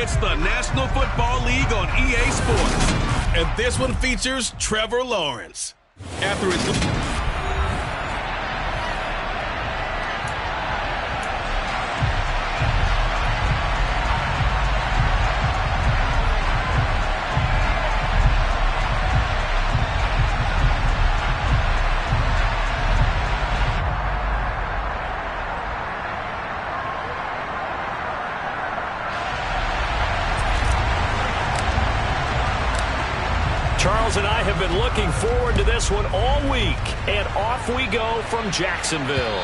It's the National Football League on EA Sports. And this one features Trevor Lawrence. After his... Charles and I have been looking forward to this one all week, and off we go from Jacksonville.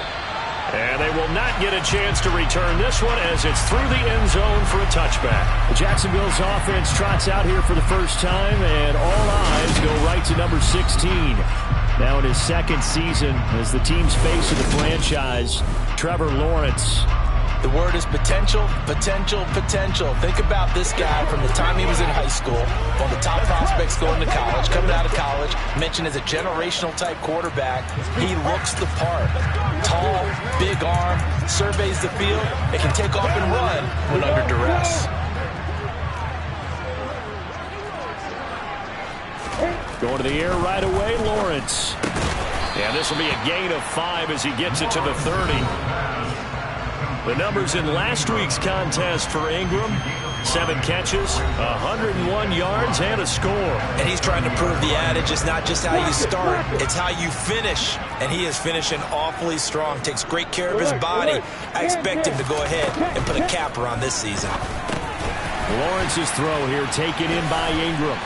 And they will not get a chance to return this one as it's through the end zone for a touchback. Jacksonville's offense trots out here for the first time, and all eyes go right to number 16. Now in his second season as the team's face of the franchise, Trevor Lawrence. The word is potential, potential, potential. Think about this guy from the time he was in high school, one of the top prospects going to college, coming out of college, mentioned as a generational type quarterback. He looks the part. Tall, big arm, surveys the field, and can take off and run when under duress. Going to the air right away, Lawrence. Yeah, this will be a gain of 5 as he gets it to the 30. The numbers in last week's contest for Ingram: 7 catches, 101 yards, and a score. And he's trying to prove the adage is not just how you start, it's how you finish. And he is finishing awfully strong, takes great care of his body. I expect him to go ahead and put a capper on this season. Lawrence's throw here taken in by Ingram.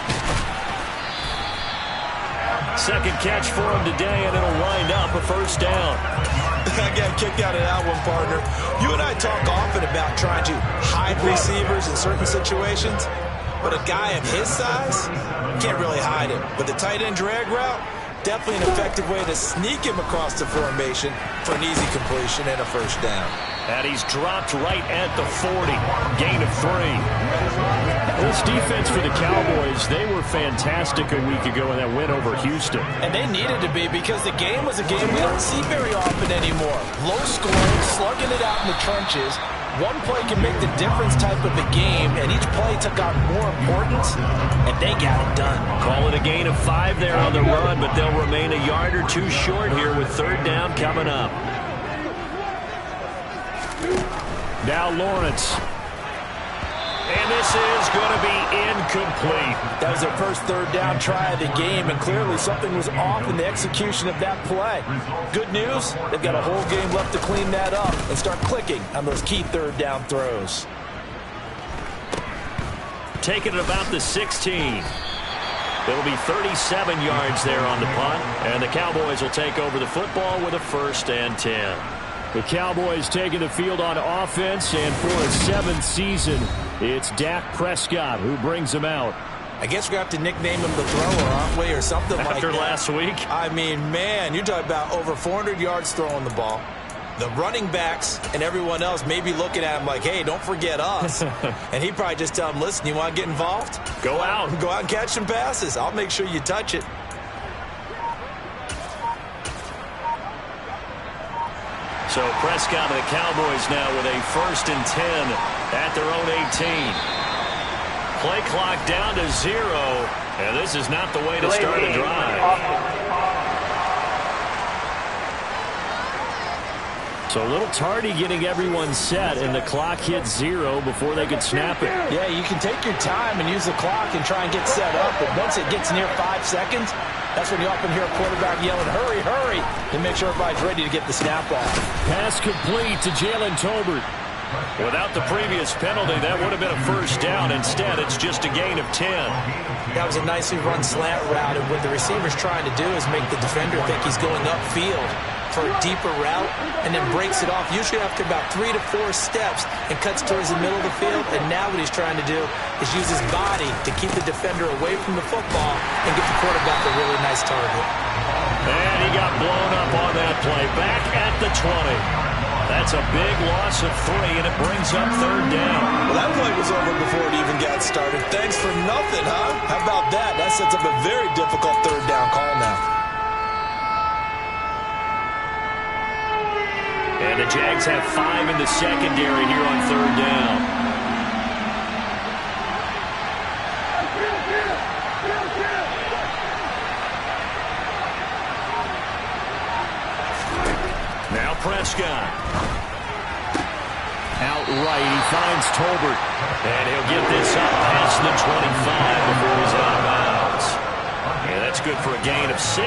Second catch for him today, and it'll wind up a first down. I got kicked out of that one, partner. You and I talk often about trying to hide receivers in certain situations, but a guy of his size can't really hide him. But the tight end drag route, definitely an effective way to sneak him across the formation for an easy completion and a first down. And he's dropped right at the 40. Gain of 3. This defense for the Cowboys, they were fantastic a week ago in that win over Houston. And they needed to be because the game was a game we don't see very often anymore. Low scoring, slugging it out in the trenches. One play can make the difference type of a game, and each play took on more importance, and they got it done. Call it a gain of 5 there on the run, but they'll remain a yard or two short here with third down coming up. Now Lawrence. And this is going to be incomplete. That was their first third down try of the game, and clearly something was off in the execution of that play. Good news, they've got a whole game left to clean that up and start clicking on those key third down throws. Taking it about the 16. It'll be 37 yards there on the punt, and the Cowboys will take over the football with a 1st and 10. The Cowboys taking the field on offense, and for a 7th season, it's Dak Prescott who brings them out. I guess we're going to have to nickname him the thrower, aren't we, or something like that. After last week? I mean, man, you're talking about over 400 yards throwing the ball. The running backs and everyone else may be looking at him like, hey, don't forget us. And he'd probably just tell him, listen, you want to get involved? Go out. Go out and catch some passes. I'll make sure you touch it. So Prescott and the Cowboys now with a 1st and 10 at their own 18. Play clock down to 0, and this is not the way to start a drive. So a little tardy getting everyone set, and the clock hits 0 before they could snap it. Yeah, you can take your time and use the clock and try and get set up, but once it gets near 5 seconds, that's when you often hear a quarterback yelling, hurry, hurry, to make sure everybody's ready to get the snap off. Pass complete to Jalen Tolbert. Without the previous penalty, that would have been a first down. Instead, it's just a gain of 10. That was a nicely run slant route, and what the receiver's trying to do is make the defender think he's going upfield for a deeper route, and then breaks it off, usually after about 3 to 4 steps, and cuts towards the middle of the field. And now what he's trying to do is use his body to keep the defender away from the football and get the quarterback a really nice target. And he got blown up on that play. Back at the 20. That's a big loss of 3, and it brings up third down. Well, that play was over before it even got started. Thanks for nothing, huh? How about that? That sets up a very difficult third down call now. And the Jags have 5 in the secondary here on third down. Now Prescott. Outright, he finds Tolbert. And he'll get this up past the 25 before he's out of bounds. And that's good for a gain of 6.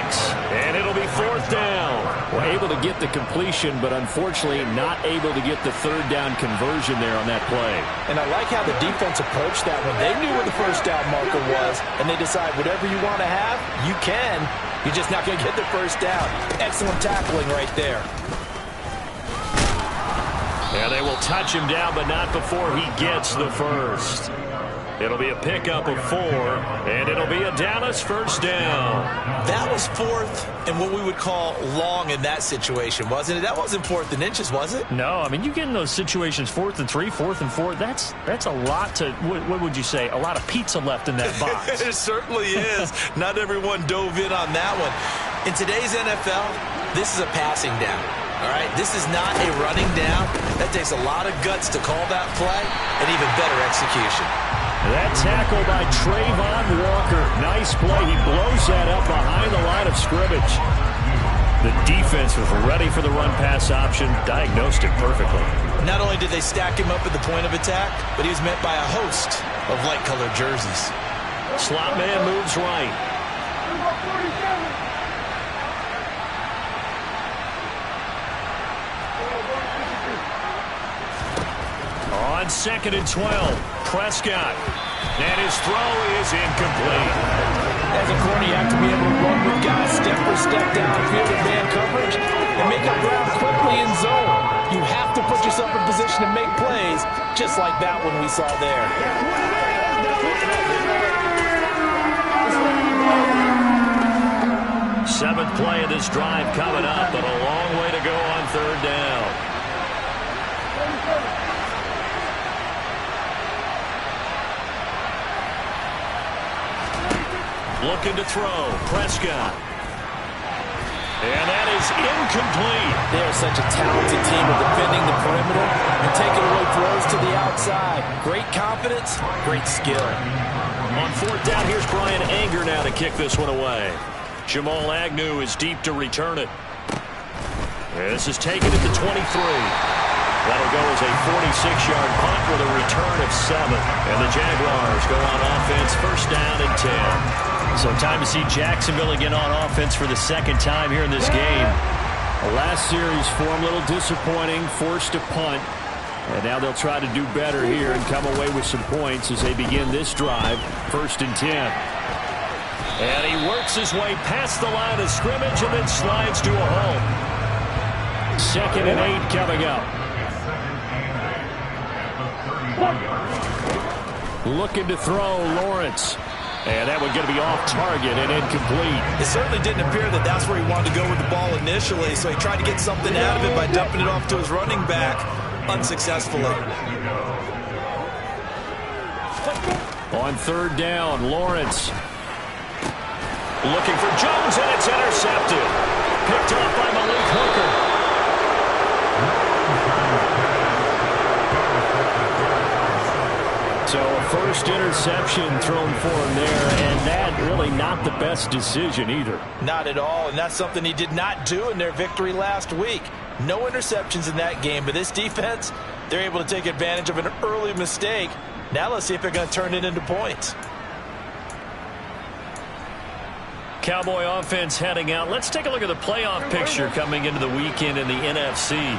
And it'll be 4th down. Well, able to get the completion, but unfortunately not able to get the 3rd down conversion there on that play. And I like how the defense approached that one. They knew where the 1st down marker was, and they decide whatever you want to have, you can. You're just not going to get the 1st down. Excellent tackling right there. Yeah, they will touch him down, but not before he gets the 1st. It'll be a pickup of 4, and it'll be a Dallas 1st down. That was 4th and what we would call long in that situation, wasn't it? That wasn't 4th and inches, was it? No, I mean, you get in those situations 4th and 3, 4th and 4. That's a lot to, what would you say, a lot of pizza left in that box. It certainly is. Not everyone dove in on that one. In today's NFL, this is a passing down. All right, this is not a running down. That takes a lot of guts to call that play and even better execution. That tackle by Trayvon Walker. Nice play. He blows that up behind the line of scrimmage. The defense was ready for the run-pass option, diagnosed it perfectly. Not only did they stack him up at the point of attack, but he was met by a host of light-colored jerseys. Slot man moves right. On 2nd and 12, Prescott. And his throw is incomplete. As a corner, you have to be able to run with guys step for step downfield in man coverage and make up ground quickly in zone. You have to put yourself in position to make plays, just like that one we saw there. Seventh play of this drive coming up, but a long way to go on 3rd down. Looking to throw. Prescott. And that is incomplete. They are such a talented team of defending the perimeter and taking away throws to the outside. Great confidence, great skill. On 4th down, here's Brian Anger now to kick this one away. Jamal Agnew is deep to return it. This is taken at the 23. That'll go as a 46-yard punt with a return of 7. And the Jaguars go on offense, 1st down and 10. So time to see Jacksonville again on offense for the 2nd time here in this game. The last series for him, a little disappointing, forced to punt. And now they'll try to do better here and come away with some points as they begin this drive, 1st and 10. And he works his way past the line of scrimmage and then slides to a hole. 2nd and 8 coming up. Looking to throw, Lawrence. And that one going to be off target and incomplete. It certainly didn't appear that that's where he wanted to go with the ball initially, so he tried to get something out of it by dumping it off to his running back unsuccessfully. On 3rd down, Lawrence. Looking for Jones, and it's intercepted. Picked off by Malik Hooker. So a 1st interception thrown for him there, and that really not the best decision either. Not at all, and that's something he did not do in their victory last week. No interceptions in that game, but this defense, they're able to take advantage of an early mistake. Now let's see if they're going to turn it into points. Cowboy offense heading out. Let's take a look at the playoff picture coming into the weekend in the NFC.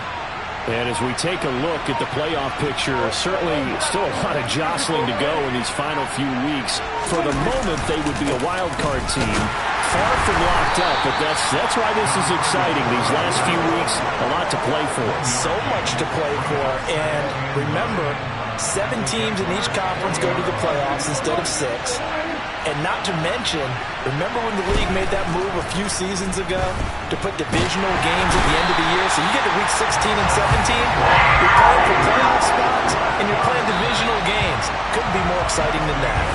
And as we take a look at the playoff picture, certainly still a lot of jostling to go in these final few weeks. For the moment, they would be a wild card team. Far from locked up, but that's why this is exciting. These last few weeks, a lot to play for. So much to play for. And remember, 7 teams in each conference go to the playoffs instead of 6. And not to mention, remember when the league made that move a few seasons ago to put divisional games at the end of the year? So you get to week 16 and 17, you're playing for playoff spots, and you're playing divisional games. Couldn't be more exciting than that.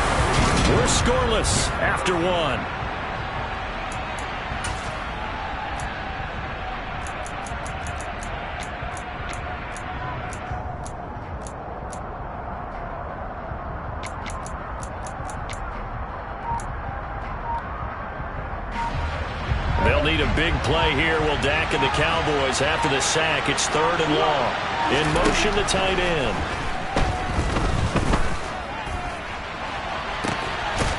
We're scoreless after 1. need a big play here. Will Dak and the Cowboys after the sack. It's 3rd and long. In motion, the tight end.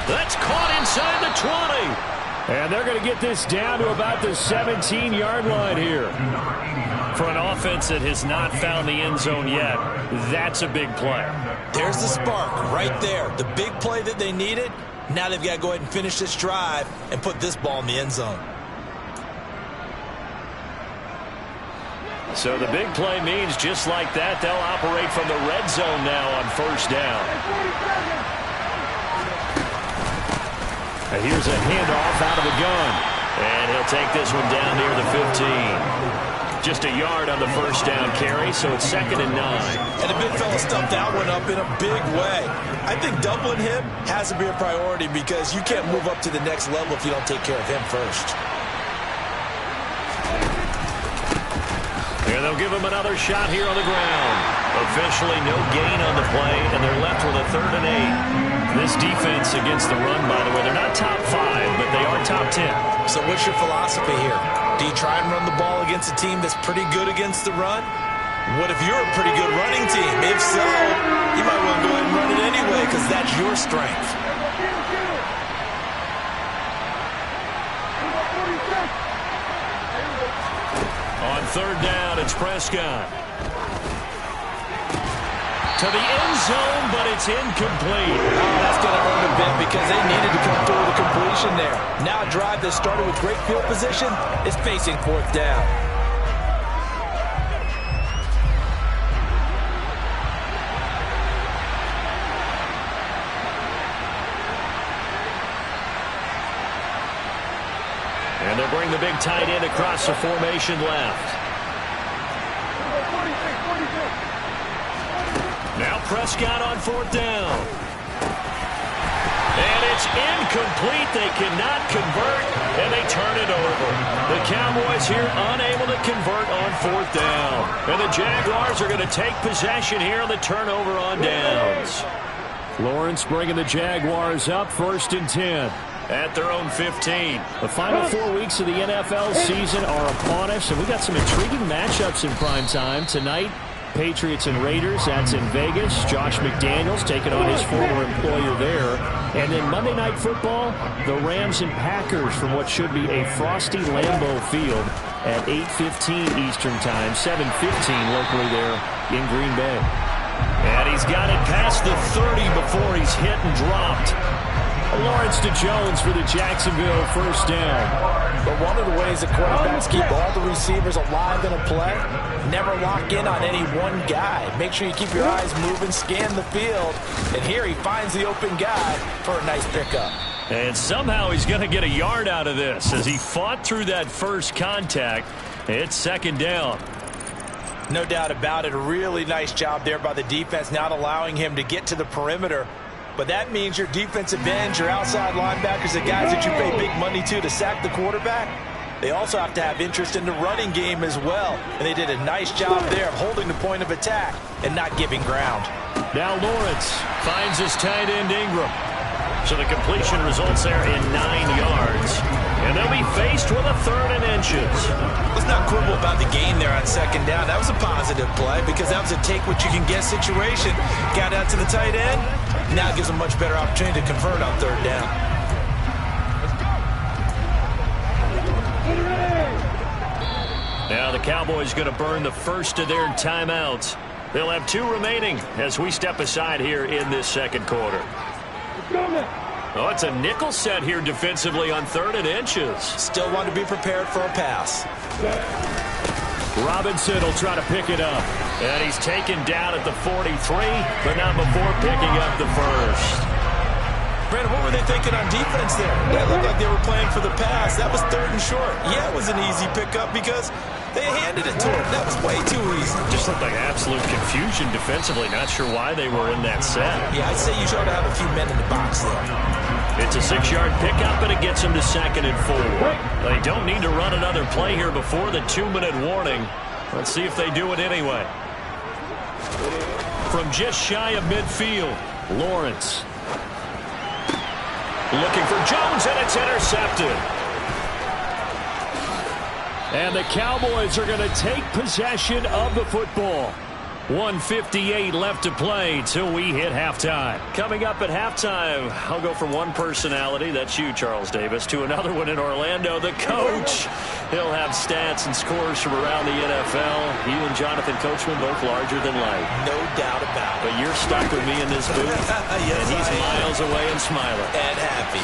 That's caught inside the 20. And they're going to get this down to about the 17-yard line here. For an offense that has not found the end zone yet, that's a big play. There's the spark right there. The big play that they needed. Now they've got to go ahead and finish this drive and put this ball in the end zone. So the big play means just like that, they'll operate from the red zone now on 1st down. And here's a handoff out of the gun. And he'll take this one down near the 15. Just a yard on the 1st down carry, so it's 2nd and 9. And the big fella stuffed that one up in a big way. I think doubling him has to be a priority because you can't move up to the next level if you don't take care of him first. And they'll give him another shot here on the ground. Officially no gain on the play, and they're left with a 3rd and 8. This defense against the run, by the way, they're not top 5, but they are top 10. So what's your philosophy here? Do you try and run the ball against a team that's pretty good against the run? What if you're a pretty good running team? If so, you might want to go ahead and run it anyway because that's your strength. On 3rd down, it's Prescott. To the end zone, but it's incomplete. Oh, that's going to hurt a bit because they needed to come through with a completion there. Now a drive that started with great field position is facing 4th down. And they'll bring the big tight end across the formation left. Now Prescott on 4th down. And it's incomplete. They cannot convert, and they turn it over. The Cowboys here unable to convert on 4th down. And the Jaguars are going to take possession here on the turnover on downs. Lawrence bringing the Jaguars up 1st and 10. At their own 15. The final 4 weeks of the NFL season are upon us, and we got some intriguing matchups in prime time tonight. Patriots and Raiders, that's in Vegas. Josh McDaniels taking on his former employer there. And then Monday Night Football, the Rams and Packers from what should be a frosty Lambeau Field at 8:15 Eastern Time, 7:15 locally there in Green Bay. And he's got it past the 30 before he's hit and dropped. Lawrence to Jones for the Jacksonville 1st down. But one of the ways that quarterbacks keep all the receivers alive in a play, never lock in on any one guy. Make sure you keep your eyes moving, scan the field, and here he finds the open guy for a nice pickup. And somehow he's going to get a yard out of this as he fought through that first contact. It's 2nd down. No doubt about it. A really nice job there by the defense, not allowing him to get to the perimeter. But that means your defensive ends, your outside linebackers, the guys that you pay big money to sack the quarterback, they also have to have interest in the running game as well. And they did a nice job there of holding the point of attack and not giving ground. Now Lawrence finds his tight end Ingram. So the completion results there in 9 yards. And they'll be faced with a 3rd and inches. Let's not quibble about the gain there on 2nd down. That was a positive play because that was a take-what-you-can-get situation. Got out to the tight end. Now it gives them a much better opportunity to convert on 3rd down. Now the Cowboys going to burn the first of their timeouts. They'll have 2 remaining as we step aside here in this 2nd quarter. Oh, it's a nickel set here defensively on 3rd and inches. Still want to be prepared for a pass. Robinson will try to pick it up. And he's taken down at the 43, but not before picking up the first. Brandon, what were they thinking on defense there? That looked like they were playing for the pass. That was 3rd and short. Yeah, it was an easy pickup because they handed it to him. That was way too easy. Just looked like absolute confusion defensively. Not sure why they were in that set. Yeah, I'd say you should have a few men in the box there. It's a 6-yard pickup, and it gets them to 2nd and 4. They don't need to run another play here before the 2-minute warning. Let's see if they do it anyway. From just shy of midfield, Lawrence. Looking for Jones, and it's intercepted. And the Cowboys are going to take possession of the football. 1:58 left to play till we hit halftime. Coming up at halftime, I'll go from one personality, that's you, Charles Davis, to another one in Orlando, the coach. He'll have stats and scores from around the NFL. You and Jonathan Coachman both larger than life. No doubt about it. But you're stuck with me in this booth, Yes, and he's miles away and smiling. And happy.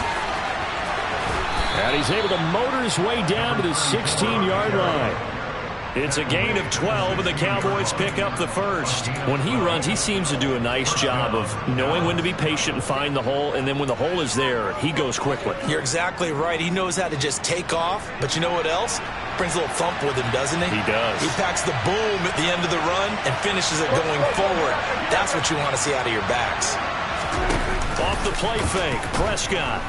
And he's able to motor his way down to the 16-yard line. It's a gain of 12, and the Cowboys pick up the first. When he runs, he seems to do a nice job of knowing when to be patient and find the hole, and then when the hole is there, he goes quickly. You're exactly right. He knows how to just take off, but you know what else? Brings a little thump with him, doesn't he? He does. He packs the boom at the end of the run and finishes it going forward. That's what you want to see out of your backs. Off the play fake, Prescott.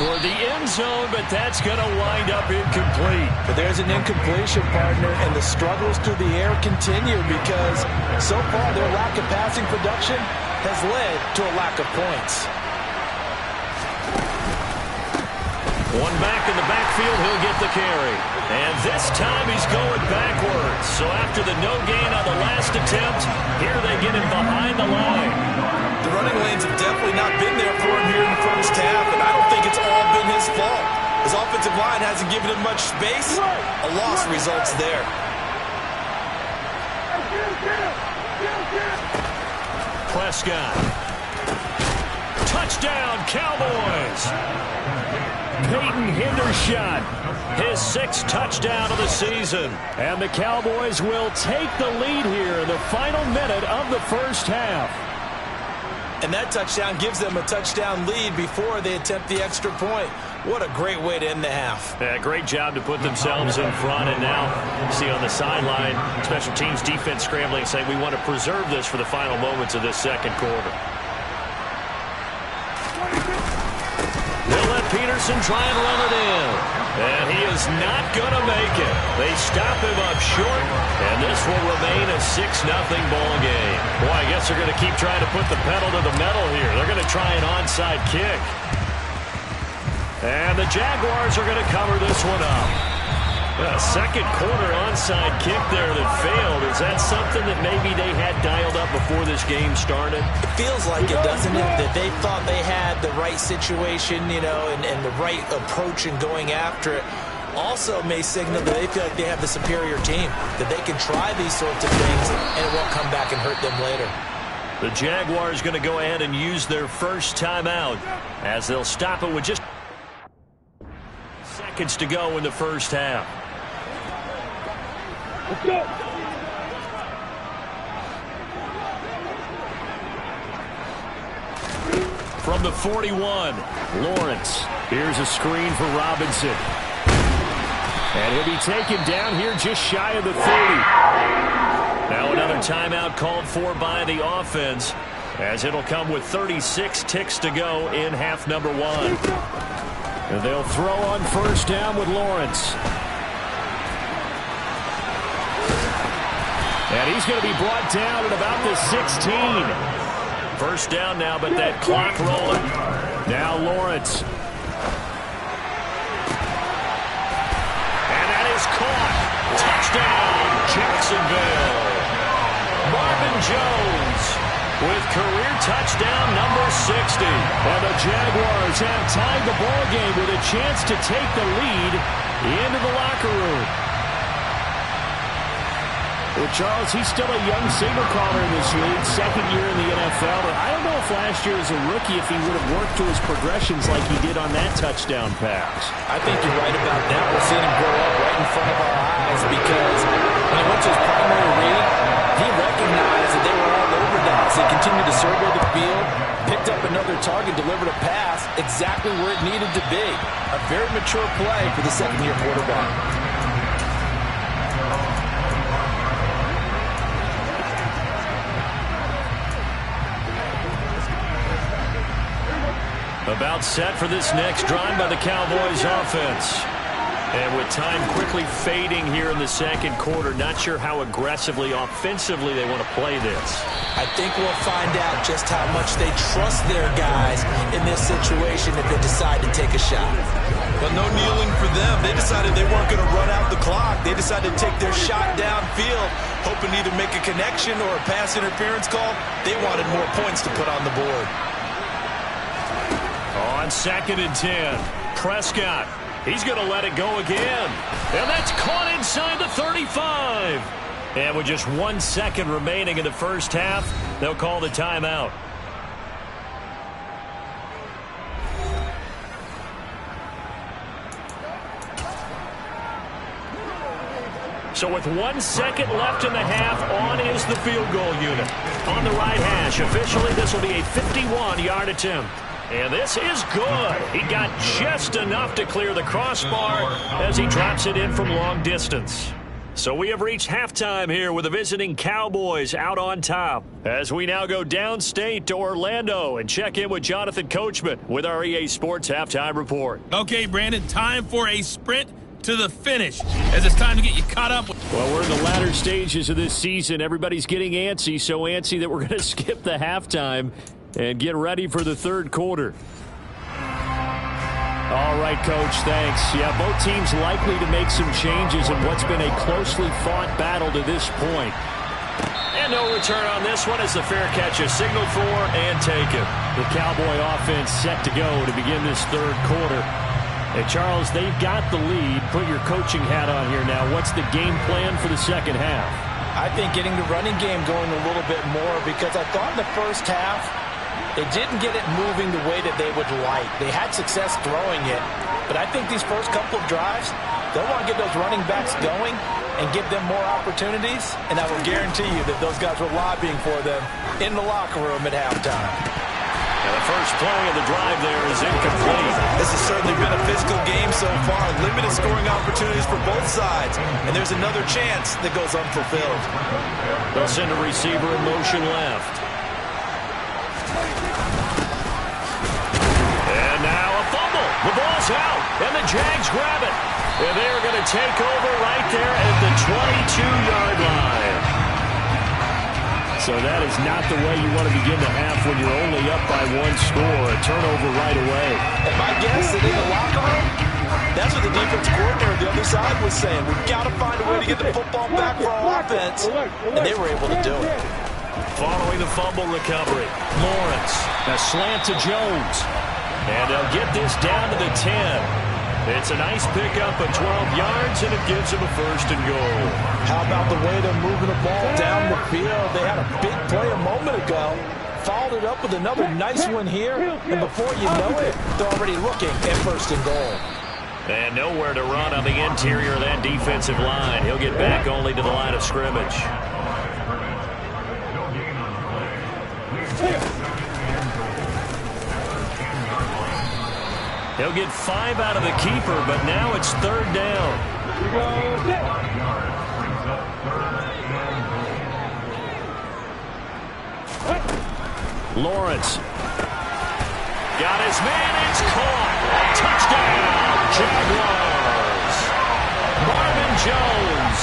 Toward the end zone, but that's going to wind up incomplete. But there's an incompletion, partner, and the struggles through the air continue because so far their lack of passing production has led to a lack of points. One back in the backfield, he'll get the carry. And this time he's going backwards. So after the no gain on the last attempt, here they get him behind the line. The running lanes have definitely not been there for him here in the first half, and I don't think it's all been his fault. His offensive line hasn't given him much space. A loss results there. Prescott. Touchdown, Cowboys. Peyton Hendershot, His 6th touchdown of the season. and the Cowboys will take the lead here in the final minute of the first half. And that touchdown gives them a touchdown lead before they attempt the extra point. What a great way to end the half. Yeah, great job to put themselves in front, and now you see on the sideline, special teams defense scrambling, saying we want to preserve this for the final moments of this second quarter. They'll let Peterson try and run it in. And he is not going to make it. They stop him up short, and this will remain a 6-0 ball game. Boy, I guess they're going to keep trying to put the pedal to the metal here. They're going to try an onside kick. And the Jaguars are going to cover this one up. A second quarter onside kick there that failed. Is that something that maybe they had dialed up before this game started? It feels like it, doesn't it? That they thought they had the right situation, you know, and the right approach in going after it. Also may signal that they feel like they have the superior team, that they can try these sorts of things and it won't come back and hurt them later. The Jaguars going to go ahead and use their first timeout as they'll stop it with just seconds to go in the first half. Let's go. From the 41, Lawrence. Here's a screen for Robinson. And he'll be taken down here just shy of the 30. Now another timeout called for by the offense, as it'll come with 36 ticks to go in half number 1. And they'll throw on first down with Lawrence. And he's going to be brought down at about the 16. First down now, but that clock rolling. Now Lawrence. And that is caught. Touchdown, Jacksonville. Marvin Jones with career touchdown number 60. And the Jaguars have tied the ball game with a chance to take the lead into the locker room. Well, Charles, he's still a young signal caller in this league, second year in the NFL. But I don't know if last year as a rookie, if he would have worked to his progressions like he did on that touchdown pass. I think you're right about that. We're seeing him grow up right in front of our eyes because when he went to his primary read, he recognized that they were all over that. So he continued to survey the field, picked up another target, delivered a pass exactly where it needed to be. A very mature play for the second-year quarterback. About set for this next drive by the Cowboys offense. And with time quickly fading here in the second quarter, not sure how aggressively, offensively they want to play this. I think we'll find out just how much they trust their guys in this situation if they decide to take a shot. But no kneeling for them. They decided they weren't going to run out the clock. They decided to take their shot downfield, hoping to either make a connection or a pass interference call. They wanted more points to put on the board. On 2nd and 10, Prescott. He's going to let it go again. And that's caught inside the 35. And with just 1 second remaining in the first half, they'll call the timeout. So with 1 second left in the half, on is the field goal unit. On the right hash, officially this will be a 51-yard attempt. And this is good. He got just enough to clear the crossbar as he drops it in from long distance. So we have reached halftime here with the visiting Cowboys out on top. As we now go downstate to Orlando and check in with Jonathan Coachman with our EA Sports Halftime Report. Okay, Brandon, time for a sprint to the finish, as it's time to get you caught up. Well, we're in the latter stages of this season. Everybody's getting antsy, so antsy that we're going to skip the halftime and get ready for the third quarter. All right, Coach, thanks. Yeah, both teams likely to make some changes in what's been a closely fought battle to this point. And no return on this one as the fair catch is signaled for and taken. The Cowboy offense set to go to begin this third quarter. And, Charles, they've got the lead. Put your coaching hat on here now. What's the game plan for the second half? I think getting the running game going a little bit more, because I thought in the first half they didn't get it moving the way that they would like. They had success throwing it, but I think these first couple of drives, they'll want to get those running backs going and give them more opportunities, and I will guarantee you that those guys were lobbying for them in the locker room at halftime. And the first play of the drive there is incomplete. This has certainly been a physical game so far. Limited scoring opportunities for both sides. And there's another chance that goes unfulfilled. They'll send a receiver in motion left. And now a fumble. The ball's out. And the Jags grab it. And they are going to take over right there at the 22-yard line. So that is not the way you want to begin the half when you're only up by one score. A turnover right away. And my guess that in the locker room, that's what the defense coordinator on the other side was saying. We've got to find a way to get the football back for our offense. And they were able to do it. Following the fumble recovery, Lawrence, a slant to Jones. And they'll get this down to the 10. It's a nice pickup of 12 yards, and it gives them a 1st and goal. How about the way they're moving the ball down the field? They had a big play a moment ago, followed it up with another nice one here, and before you know it, they're already looking at 1st and goal. And nowhere to run on the interior of that defensive line. He'll get back only to the line of scrimmage. He'll get 5 out of the keeper, but now it's 3rd down. Lawrence. Got his man, it's caught. Touchdown, Jaguars. Marvin Jones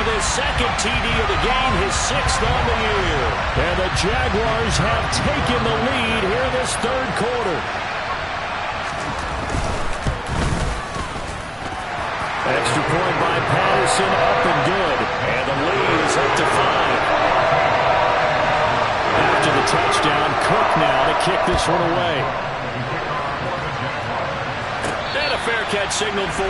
with his 2nd TD of the game, his 6th on the year. And the Jaguars have taken the lead here in this third quarter. Extra point by Patterson, up and good. And the lead is up to 5. After the touchdown, Cook now to kick this one away. And a fair catch signaled for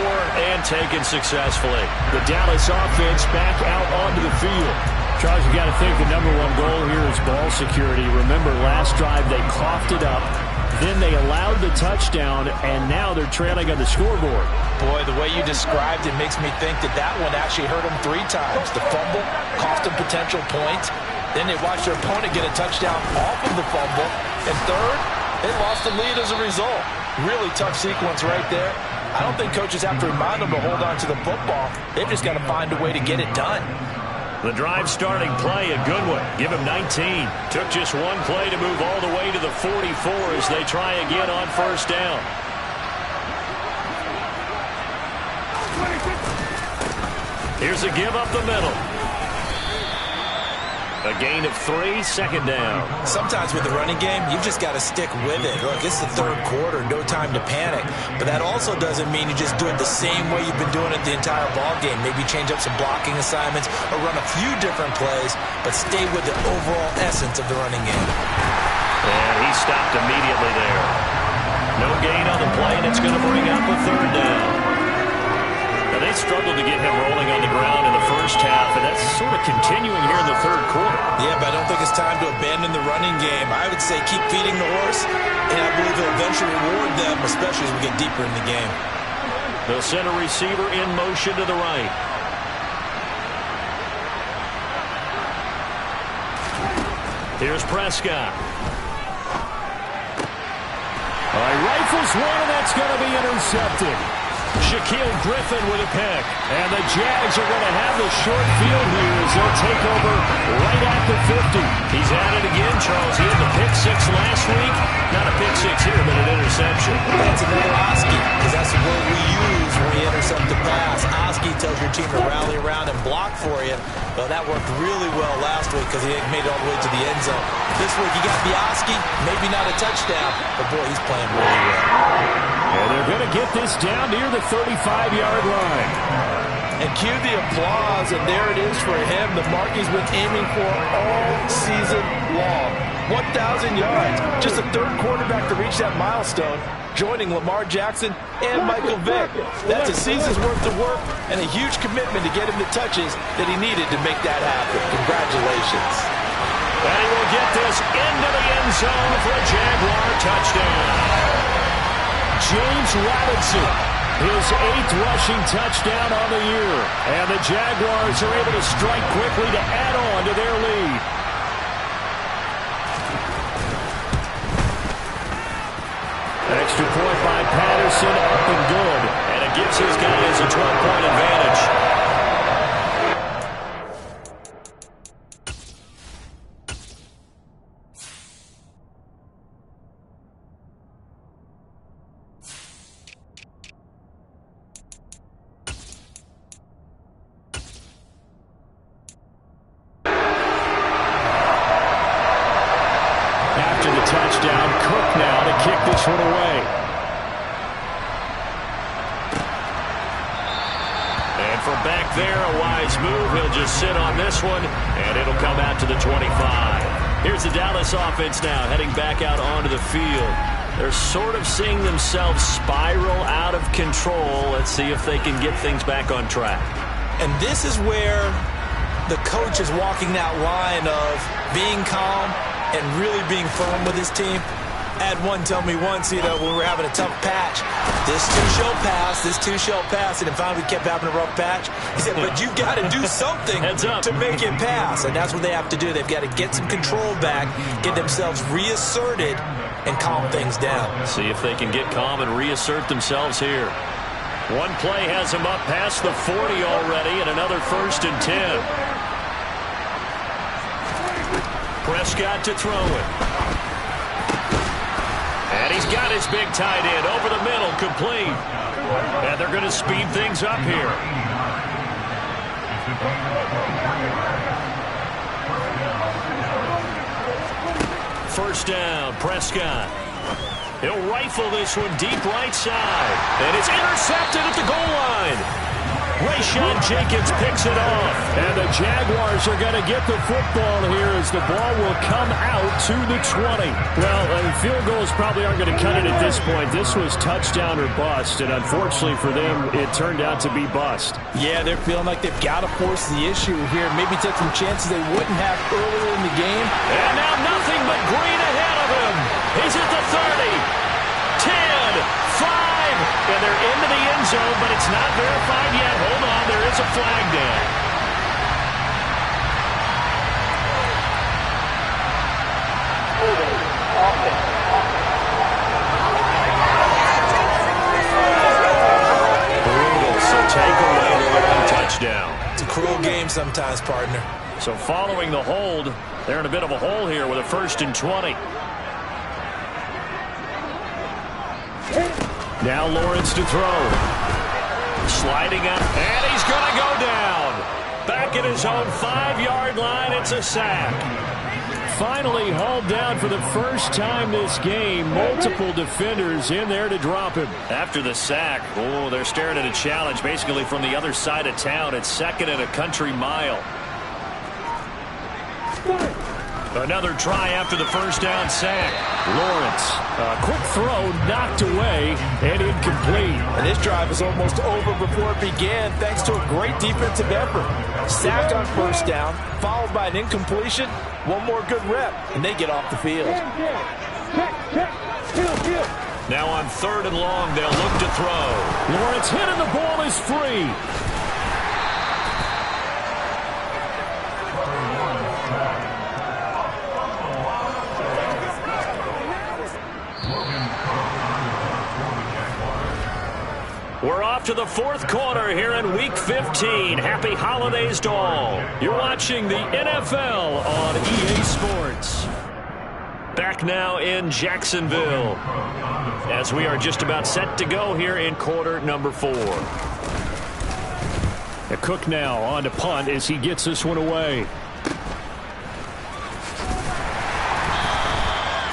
and taken successfully. The Dallas offense back out onto the field. Charles, you got to think the number one goal here is ball security. Remember, last drive they coughed it up. Then they allowed the touchdown, and now they're trailing on the scoreboard. Boy, the way you described it makes me think that that one actually hurt them 3 times. The fumble cost them potential points. Then they watched their opponent get a touchdown off of the fumble. And third, they lost the lead as a result. Really tough sequence right there. I don't think coaches have to remind them to hold on to the football. They've just got to find a way to get it done. The drive starting play, a good one. Give him 19. Took just one play to move all the way to the 44 as they try again on 1st down. Here's a give up the middle. A gain of 3, second down. Sometimes with the running game, you've just got to stick with it. Look, it's the third quarter, no time to panic. But that also doesn't mean you just do it the same way you've been doing it the entire ball game. Maybe change up some blocking assignments or run a few different plays, but stay with the overall essence of the running game. And he stopped immediately there. No gain on the play, and it's going to bring up a third down. Now, they struggled to get him rolling on the ground in the first half, and that's sort of continuing here in the third quarter. Yeah, but I don't think it's time to abandon the running game. I would say keep feeding the horse, and I believe he'll eventually reward them, especially as we get deeper in the game. They'll send a receiver in motion to the right. Here's Prescott. All right, rifles one, and that's going to be intercepted. Shaquille Griffin with a pick. And the Jags are going to have the short field here as they'll take over right at the 50. He's at it again, Charles. He had the pick 6 last week. Not a pick 6 here, but an interception. That's another Oski, because that's the word we use when we intercept the pass. Oski tells your team to rally around and block for you. Well, that worked really well last week because he made it all the way to the end zone. This week he got the Oski, maybe not a touchdown, but boy, he's playing really well. And they're going to get this down near the 35-yard line. And cue the applause, and there it is for him. The mark he's been aiming for all season long. 1,000 yards. Just a third quarterback to reach that milestone, joining Lamar Jackson and Michael Vick. That's a season's worth of work and a huge commitment to get him the touches that he needed to make that happen. Congratulations. And he will get this into the end zone for a Jaguar touchdown. James Robinson, his 8th rushing touchdown on the year. And the Jaguars are able to strike quickly to add on to their lead. Extra point by Patterson, up and good. And it gives his guys a 12-point advantage. Touchdown, Cook now to kick this one away. And from back there, a wise move. He'll just sit on this one, and it'll come out to the 25. Here's the Dallas offense now, heading back out onto the field. They're sort of seeing themselves spiral out of control. Let's see if they can get things back on track. And this is where the coach is walking that line of being calm and really being firm with his team. I had one tell me once, when we were having a tough patch, this too shall pass, this too shall pass, and then finally we kept having a rough patch. He said, but you've got to do something to make it pass, and that's what they have to do. They've got to get some control back, get themselves reasserted, and calm things down. See if they can get calm and reassert themselves here. One play has them up past the 40 already, and another 1st and 10. Prescott to throw it. And he's got his big tight end over the middle, complete. And they're going to speed things up here. First down, Prescott. He'll rifle this one deep right side. And it's intercepted at the goal line. Rayshawn Jenkins picks it off. And the Jaguars are going to get the football here as the ball will come out to the 20. Well, field goals probably aren't going to cut it at this point. This was touchdown or bust, and unfortunately for them, it turned out to be bust. Yeah, they're feeling like they've got to force the issue here. Maybe take some chances they wouldn't have earlier in the game. And now nothing but green ahead of him. He's at the 30, 10, 5. And they're into the end zone, but it's not verified yet. Hold on, there is a flag down. Brutal, so take away the long touchdown. It's a cruel game sometimes, partner. So following the hold, they're in a bit of a hole here with a 1st and 20. Now Lawrence to throw. Sliding up, and he's going to go down. Back it his own 5-yard line. It's a sack. Finally hauled down for the first time this game. Multiple defenders in there to drop him. After the sack, oh, they're staring at a challenge basically from the other side of town. It's 2nd and a country mile. Another try after the first down sack. Lawrence, a quick throw knocked away and incomplete. And this drive is almost over before it began thanks to a great defensive effort. Sack on first down, followed by an incompletion. One more good rep, and they get off the field. Now on 3rd and long, they'll look to throw. Lawrence hit and the ball is free. We're off to the 4th quarter here in Week 15. Happy holidays to all. You're watching the NFL on EA Sports. Back now in Jacksonville as we are just about set to go here in quarter number 4. Cook now on to punt as he gets this one away.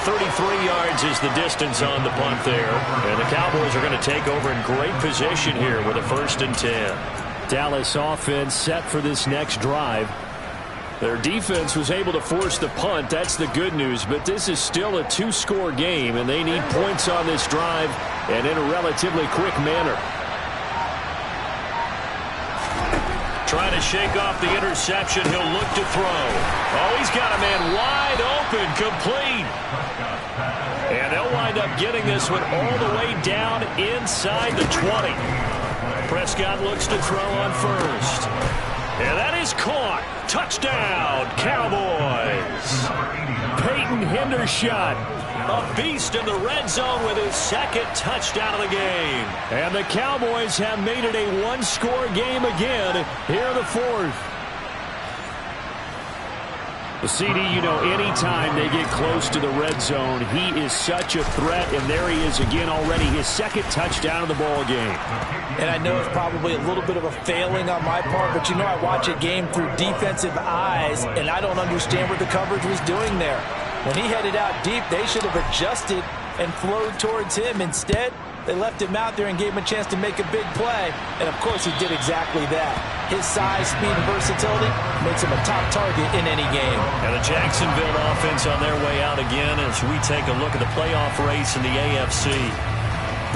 33 yards is the distance on the punt there. And the Cowboys are going to take over in great position here with a 1st and 10. Dallas offense set for this next drive. Their defense was able to force the punt. That's the good news. But this is still a 2-score game, and they need points on this drive and in a relatively quick manner. Trying to shake off the interception. He'll look to throw. Oh, he's got a man wide open, complete. And they'll wind up getting this one all the way down inside the 20. Prescott looks to throw on 1st. And that is caught. Touchdown, Cowboys. Peyton Hendershot. A beast in the red zone with his 2nd touchdown of the game. And the Cowboys have made it a 1-score game again here in the 4th. The CD, you know, anytime they get close to the red zone, he is such a threat, and there he is again already, his 2nd touchdown of the ball game. And I know it's probably a little bit of a failing on my part, but you know I watch a game through defensive eyes, and I don't understand what the coverage was doing there. When he headed out deep, they should have adjusted and flowed towards him. Instead, they left him out there and gave him a chance to make a big play. And, of course, he did exactly that. His size, speed, and versatility makes him a top target in any game. And the Jacksonville offense on their way out again as we take a look at the playoff race in the AFC.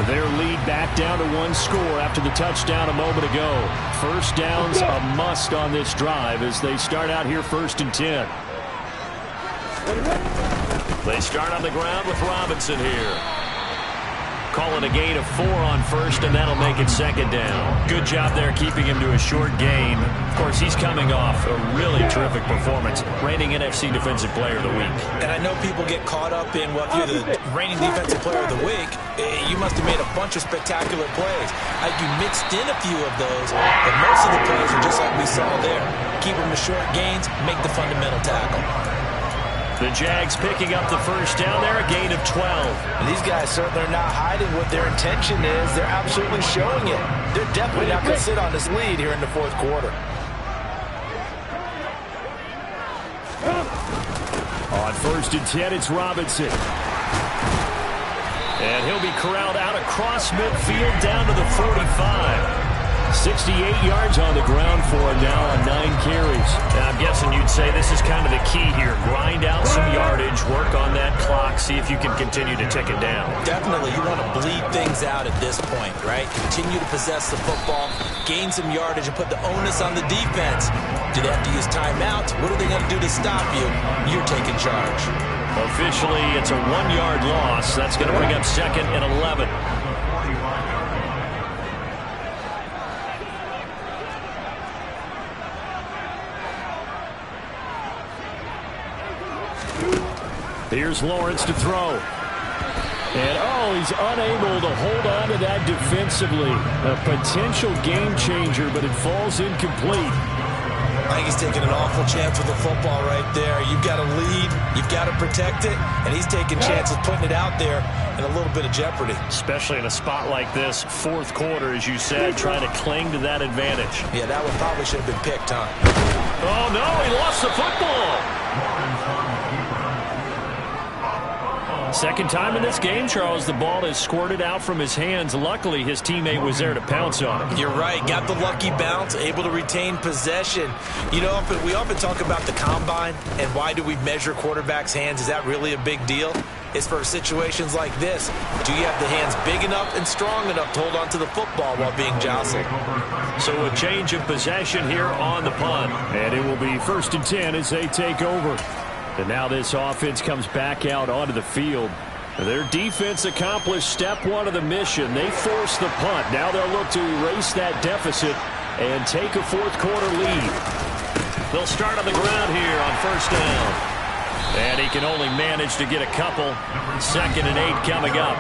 Their lead back down to 1 score after the touchdown a moment ago. First down's a must on this drive as they start out here 1st and 10. They start on the ground with Robinson here. Calling a gain of 4 on 1st, and that'll make it 2nd down. Good job there keeping him to a short gain. Of course, he's coming off a really terrific performance. Reigning NFC Defensive Player of the Week. And I know people get caught up in, well, if you're the reigning Defensive Player of the Week, you must have made a bunch of spectacular plays. You mixed in a few of those, but most of the plays are just like we saw there. Keep them to short gains, make the fundamental tackle. The Jags picking up the first down there, a gain of 12. And these guys certainly are not hiding what their intention is. They're absolutely showing it. They're definitely not going to sit on this lead here in the 4th quarter. On 1st and 10, it's Robinson. And he'll be corralled out across midfield down to the 45. 68 yards on the ground for him now on 9 carries. And I'm guessing you'd say this is kind of the key here. Grind out some yardage, work on that clock, see if you can continue to tick it down. Definitely. You want to bleed things out at this point, right? Continue to possess the football, gain some yardage, and put the onus on the defense. Do they have to use timeouts? What are they going to do to stop you? You're taking charge. Officially, it's a 1-yard loss. That's going to bring up 2nd and 11. Here's Lawrence to throw. And, oh, he's unable to hold on to that defensively. A potential game changer, but it falls incomplete. I think he's taking an awful chance with the football right there. You've got to lead, you've got to protect it, and he's taking chances putting it out there in a little bit of jeopardy. Especially in a spot like this, fourth quarter, as you said, trying to cling to that advantage. Yeah, that one probably should have been picked, huh? Oh, no, he lost the football. Second time in this game, Charles, the ball is squirted out from his hands. Luckily, his teammate was there to pounce on it. You're right. Got the lucky bounce, able to retain possession. You know, we often talk about the combine and why do we measure quarterbacks' hands. Is that really a big deal? It's for situations like this. Do you have the hands big enough and strong enough to hold on to the football while being jostled? So a change of possession here on the punt. And it will be 1st and 10 as they take over. And now this offense comes back out onto the field. Their defense accomplished step one of the mission. They forced the punt. Now they'll look to erase that deficit and take a fourth quarter lead. They'll start on the ground here on 1st down. And he can only manage to get a couple. 2nd and 8 coming up.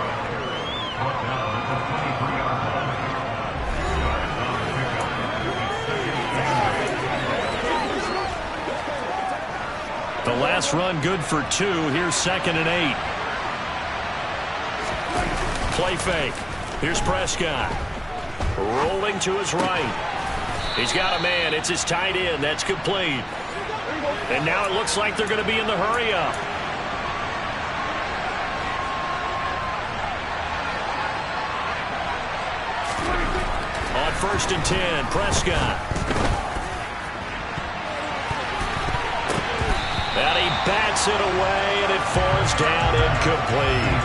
The last run good for 2. Here's 2nd and 8. Play fake. Here's Prescott. Rolling to his right. He's got a man. It's his tight end. That's complete. And now it looks like they're going to be in the hurry up. On 1st and 10, Prescott. And he bats it away, and it falls down incomplete.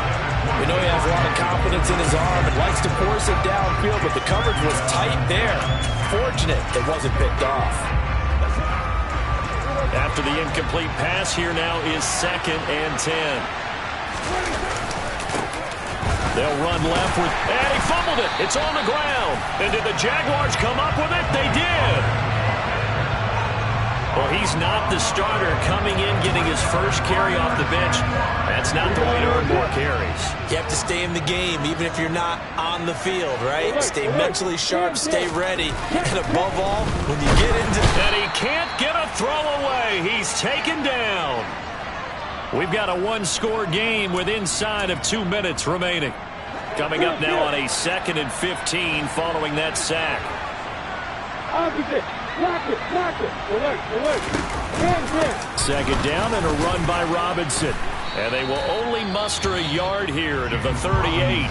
We know he has a lot of confidence in his arm and likes to force it downfield, but the coverage was tight there. Fortunate it wasn't picked off. After the incomplete pass, here now is 2nd and 10. They'll run left with, and he fumbled it. It's on the ground. And did the Jaguars come up with it? They did. Well, he's not the starter coming in, getting his first carry off the bench. That's not the way to earn more carries. You have to stay in the game, even if you're not on the field, right? Stay mentally sharp, stay ready, and above all, when you get into... And he can't get a throw away. He's taken down. We've got a one-score game with inside of 2 minutes remaining. Coming up now on a 2nd and 15 following that sack. Second down and a run by Robinson. And they will only muster a yard here to the 38.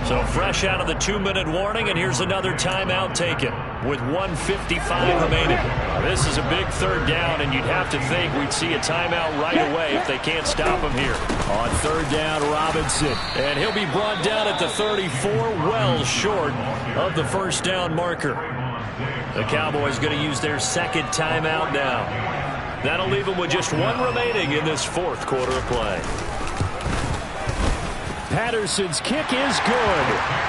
So fresh out of the 2-minute warning, and here's another timeout taken with 1:55 remaining. This is a big 3rd down, and you'd have to think we'd see a timeout right away if they can't stop him here. On 3rd down, Robinson. And he'll be brought down at the 34, well short of the 1st down marker. The Cowboys going to use their 2nd timeout now. That'll leave them with just 1 remaining in this 4th quarter of play. Patterson's kick is good.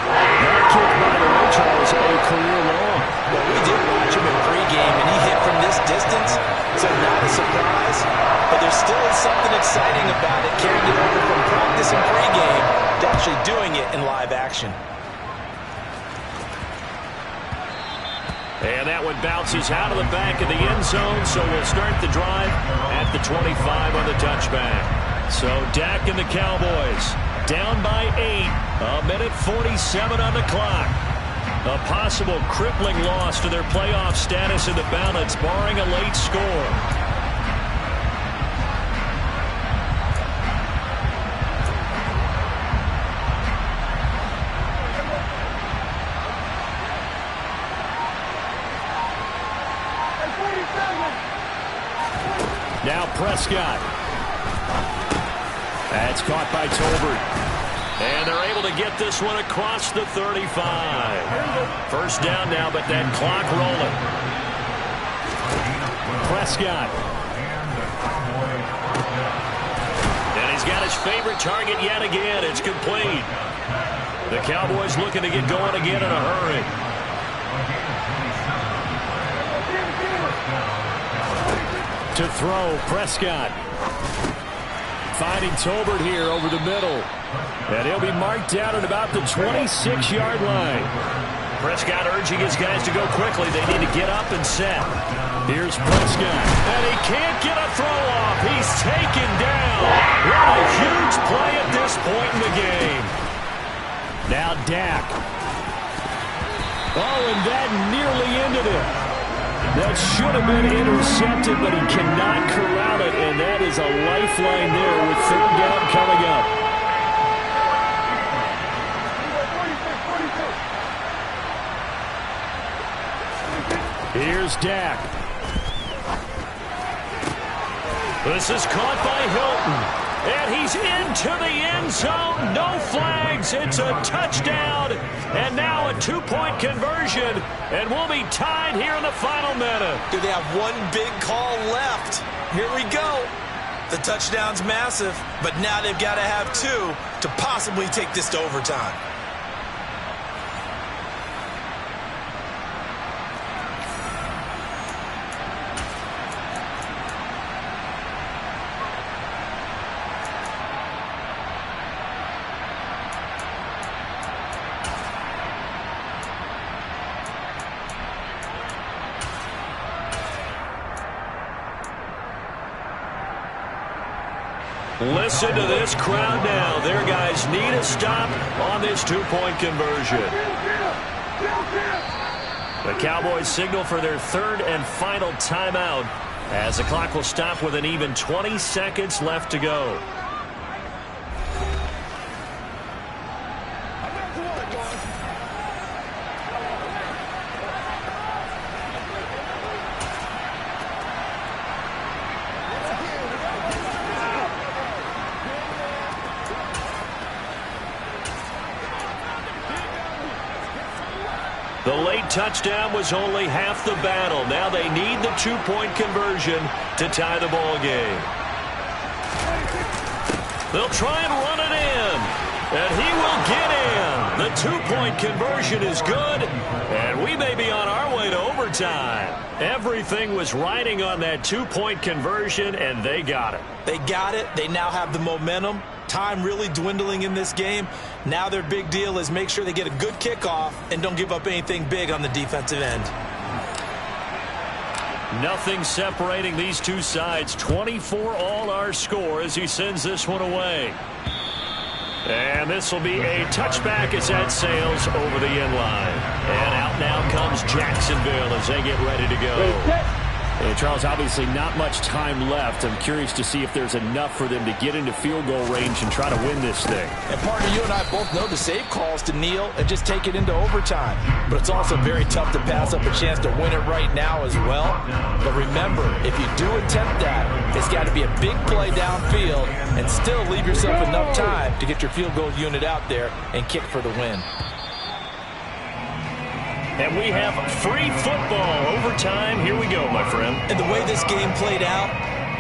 That kick, by the way, Charles, a career long. Well, we did watch him in pregame, and he hit from this distance, so not a surprise. But there still is something exciting about it, carrying it over from practice and pregame to actually doing it in live action. And that one bounces out of the back of the end zone, so we'll start the drive at the 25 on the touchback. So Dak and the Cowboys down by 8, 1:47 on the clock. A possible crippling loss to their playoff status in the balance, barring a late score. Now Prescott. That's caught by Tolbert. And they're able to get this one across the 35. 1st down now, but that clock rolling. Prescott. And he's got his favorite target yet again. It's complete. The Cowboys looking to get going again in a hurry. To throw, Prescott. Finding Tolbert here over the middle. And he'll be marked down at about the 26-yard line. Prescott urging his guys to go quickly. They need to get up and set. Here's Prescott. And he can't get a throw off. He's taken down. What a huge play at this point in the game. Now Dak. Oh, and that nearly ended it. That should have been intercepted, but he cannot corral it, and that is a lifeline there with third down coming up. Here's Dak. This is caught by Hilton. And he's into the end zone. No flags. It's a touchdown. And now a two-point conversion. And we'll be tied here in the final minute. Do they have one big call left? Here we go. The touchdown's massive, but now they've got to have two to possibly take this to overtime. Listen to this crowd now. Their guys need a stop on this two-point conversion. The Cowboys signal for their third and final timeout as the clock will stop with an even 20 seconds left to go. The late touchdown was only half the battle. Now they need the two-point conversion to tie the ball game. They'll try and run it in. And he will get in. The two-point conversion is good. And we may be on our way to overtime. Everything was riding on that two-point conversion, and they got it. They got it. They now have the momentum. Time really dwindling in this game. Now their big deal is make sure they get a good kickoff and don't give up anything big on the defensive end. Nothing separating these two sides. 24 all our score as he sends this one away. And this will be a touchback as that sails over the end line. And out now comes Jacksonville as they get ready to go. And Charles, obviously not much time left. I'm curious to see if there's enough for them to get into field goal range and try to win this thing. And partner, you and I both know the save calls to kneel and just take it into overtime. But it's also very tough to pass up a chance to win it right now as well. But remember, if you do attempt that, it's got to be a big play downfield and still leave yourself enough time to get your field goal unit out there and kick for the win. And we have free football overtime. Here we go, my friend. And the way this game played out,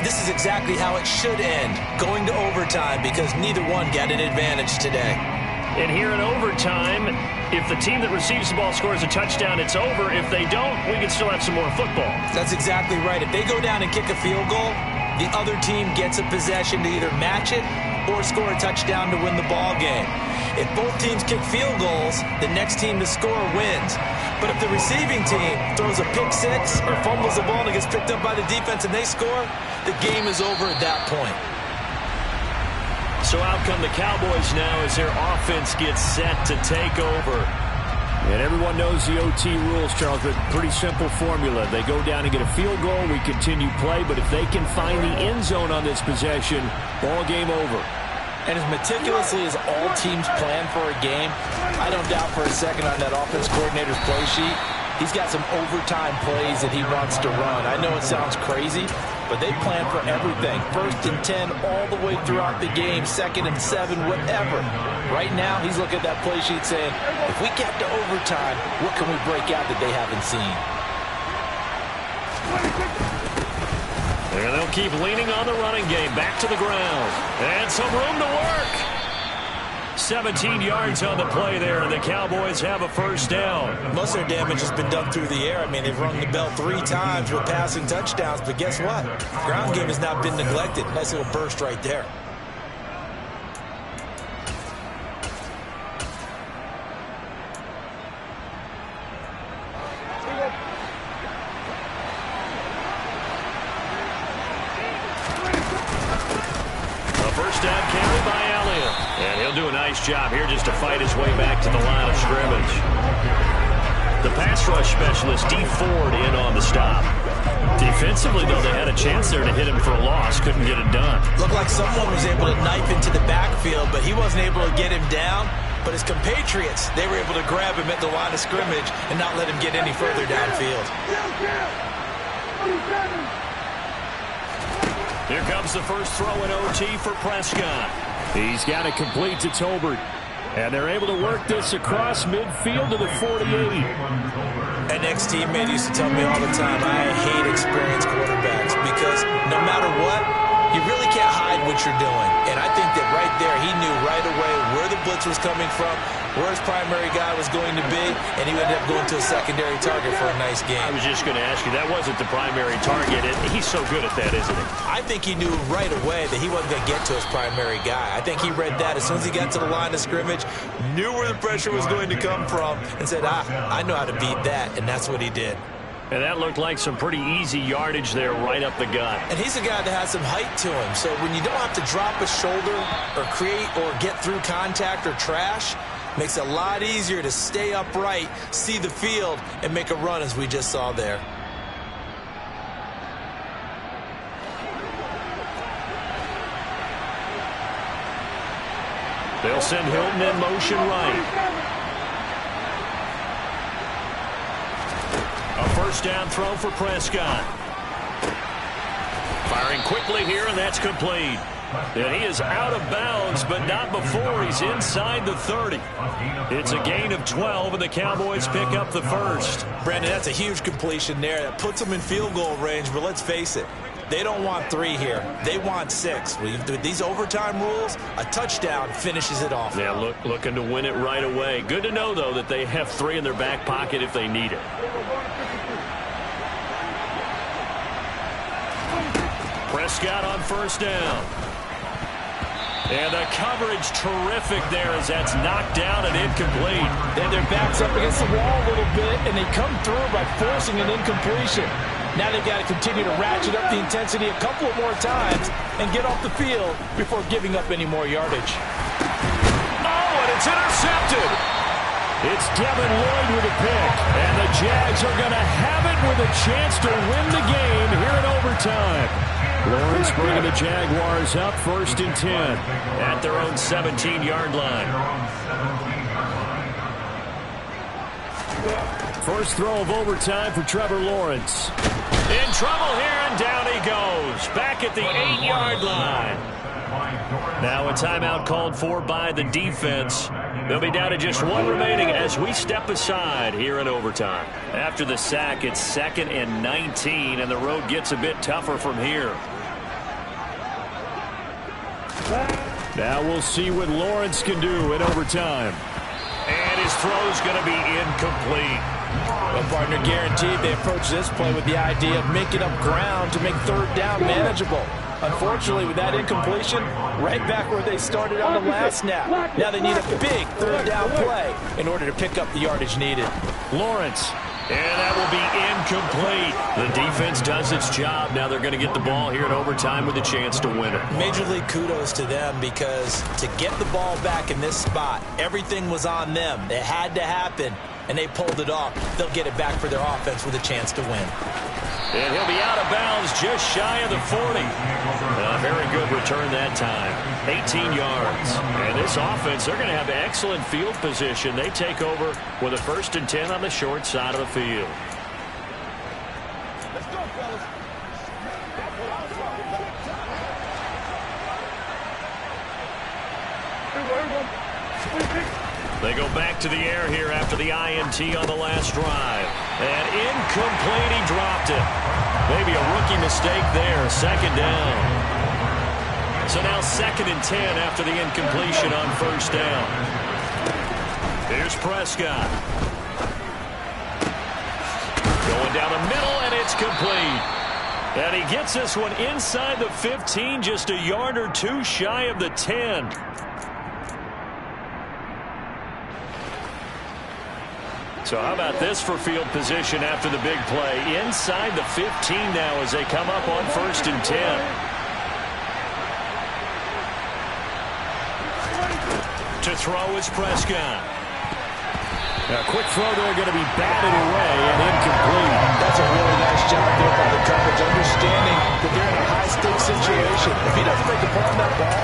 this is exactly how it should end, going to overtime, because neither one got an advantage today. And here in overtime, if the team that receives the ball scores a touchdown, it's over. If they don't, we can still have some more football. That's exactly right. If they go down and kick a field goal, the other team gets a possession to either match it or score a touchdown to win the ball game. If both teams kick field goals, the next team to score wins. But if the receiving team throws a pick six or fumbles the ball and it gets picked up by the defense and they score, the game is over at that point. So out come the Cowboys now as their offense gets set to take over. And everyone knows the OT rules, Charles, but pretty simple formula. They go down and get a field goal, we continue play, but if they can find the end zone on this possession, ball game over. And as meticulously as all teams plan for a game, I don't doubt for a second on that offense coordinator's play sheet, he's got some overtime plays that he wants to run. I know it sounds crazy, but they plan for everything. 1st and 10 all the way throughout the game, 2nd and 7, whatever. Right now, he's looking at that play sheet saying, if we get to overtime, what can we break out that they haven't seen? And they'll keep leaning on the running game. Back to the ground. And some room to work. 17 yards on the play there, and the Cowboys have a first down. Most of their damage has been done through the air. I mean, they've rung the bell 3 times with passing touchdowns, but guess what? Ground game has not been neglected. Nice little burst right there. He'll do a nice job here just to fight his way back to the line of scrimmage. The pass rush specialist, D. Ford, in on the stop. Defensively, though, they had a chance there to hit him for a loss. Couldn't get it done. Looked like someone was able to knife into the backfield, but he wasn't able to get him down. But his compatriots, they were able to grab him at the line of scrimmage and not let him get any further downfield. Here comes the first throw in OT for Prescott. He's got it complete to Tolbert. And they're able to work this across midfield to the 48. An ex-teammate used to tell me all the time, I hate experienced quarterbacks because no matter what, you really can't hide what you're doing. And I think that right there, he knew right away where the blitz was coming from, where his primary guy was going to be, and he ended up going to a secondary target for a nice game. I was just going to ask you, that wasn't the primary target. He's so good at that, isn't he? I think he knew right away that he wasn't going to get to his primary guy. I think he read that as soon as he got to the line of scrimmage, knew where the pressure was going to come from, and said, I know how to beat that, and that's what he did. And that looked like some pretty easy yardage there right up the gut. And he's a guy that has some height to him. So when you don't have to drop a shoulder or create or get through contact or trash, makes it a lot easier to stay upright, see the field, and make a run as we just saw there. They'll send Hilton in motion right. A first down throw for Prescott. Firing quickly here, and that's complete. And he is out of bounds, but not before he's inside the 30. It's a gain of 12, and the Cowboys pick up the first. Brandon, that's a huge completion there. That puts them in field goal range, but let's face it, they don't want 3 here. They want 6. With these overtime rules, a touchdown finishes it off. Yeah, looking to win it right away. Good to know, though, that they have 3 in their back pocket if they need it. Prescott on first down. And the coverage terrific there as that's knocked down and incomplete. They have their backs up against the wall a little bit, and they come through by forcing an incompletion. Now they've got to continue to ratchet up the intensity a couple of more times and get off the field before giving up any more yardage. Oh, and it's intercepted. It's Devin Lloyd with a pick. And the Jags are going to have it with a chance to win the game here in overtime. Lawrence bringing the Jaguars up 1st and 10 at their own 17-yard line. First throw of overtime for Trevor Lawrence. In trouble here, and down he goes. Back at the 8-yard line. Now a timeout called for by the defense. They'll be down to just 1 remaining as we step aside here in overtime. After the sack, it's 2nd and 19, and the road gets a bit tougher from here. Now we'll see what Lawrence can do in overtime. And his throw's going to be incomplete. Well, partner, guaranteed they approach this play with the idea of making up ground to make 3rd down manageable. Unfortunately, with that incompletion, right back where they started on the last snap. Now they need a big 3rd down play in order to pick up the yardage needed. Lawrence. And that will be incomplete. The defense does its job. Now they're going to get the ball here in overtime with a chance to win it. Major league kudos to them because to get the ball back in this spot, everything was on them. It had to happen, and they pulled it off. They'll get it back for their offense with a chance to win. And he'll be out of bounds just shy of the 40. A very good return that time. 18 yards. And this offense, they're going to have excellent field position. They take over with a 1st and 10 on the short side of the field. Let's go, fellas. They go back to the air here after the INT on the last drive. And incomplete, he dropped it. Maybe a rookie mistake there, 2nd down. So now 2nd and 10 after the incompletion on 1st down. Here's Prescott. Going down the middle, and it's complete. And he gets this one inside the 15, just a yard or 2 shy of the 10. So how about this for field position after the big play? Inside the 15 now as they come up on 1st and 10. throw is Prescott. A quick throw there going to be batted away and incomplete. That's a really nice job there by the coverage, understanding that they're in a high-stakes situation. If he doesn't make a play on that ball,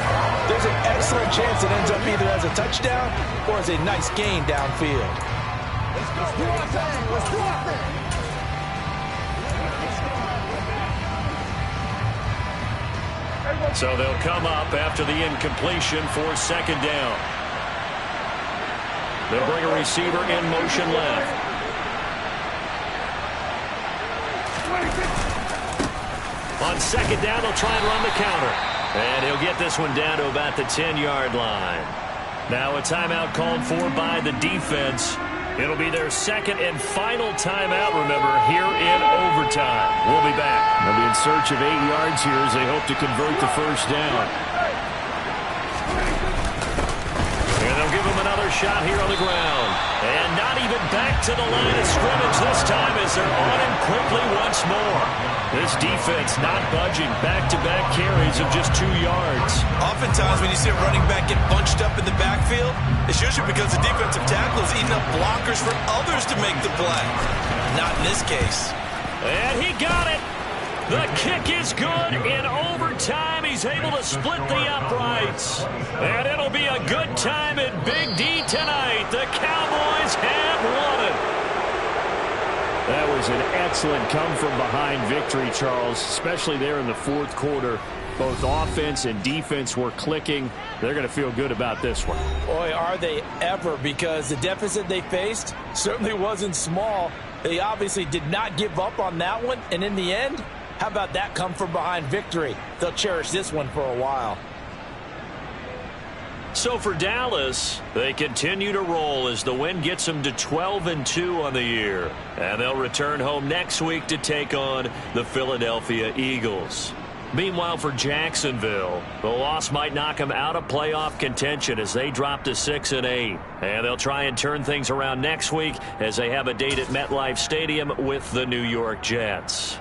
there's an excellent chance it ends up either as a touchdown or as a nice gain downfield. Let's do our thing. Let's do our thing. So they'll come up after the incompletion for second down. They'll bring a receiver in motion left. On second down, they'll try and run the counter. And he'll get this one down to about the 10-yard line. Now a timeout called for by the defense. It'll be their second and final timeout, remember, here in overtime. We'll be back. They'll be in search of 8 yards here as they hope to convert the first down. And they'll give him another shot here on the ground. And not even back to the line of scrimmage this time as they're on him quickly once more. This defense not budging. Back-to-back carries of just 2 yards. Oftentimes when you see a running back get bunched up in the backfield, it's usually because the defensive tackle is eating up blockers for others to make the play. Not in this case. And he got it. The kick is good. In overtime, he's able to split the uprights. And it'll be a good time at Big D tonight. The Cowboys have won it. That was an excellent come-from-behind victory, Charles, especially there in the fourth quarter. Both offense and defense were clicking. They're going to feel good about this one. Boy, are they ever, because the deficit they faced certainly wasn't small. They obviously did not give up on that one, and in the end, how about that come-from-behind victory? They'll cherish this one for a while. So for Dallas, they continue to roll as the win gets them to 12-2 on the year. And they'll return home next week to take on the Philadelphia Eagles. Meanwhile, for Jacksonville, the loss might knock them out of playoff contention as they drop to 6-8. And they'll try and turn things around next week as they have a date at MetLife Stadium with the New York Jets.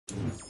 thing.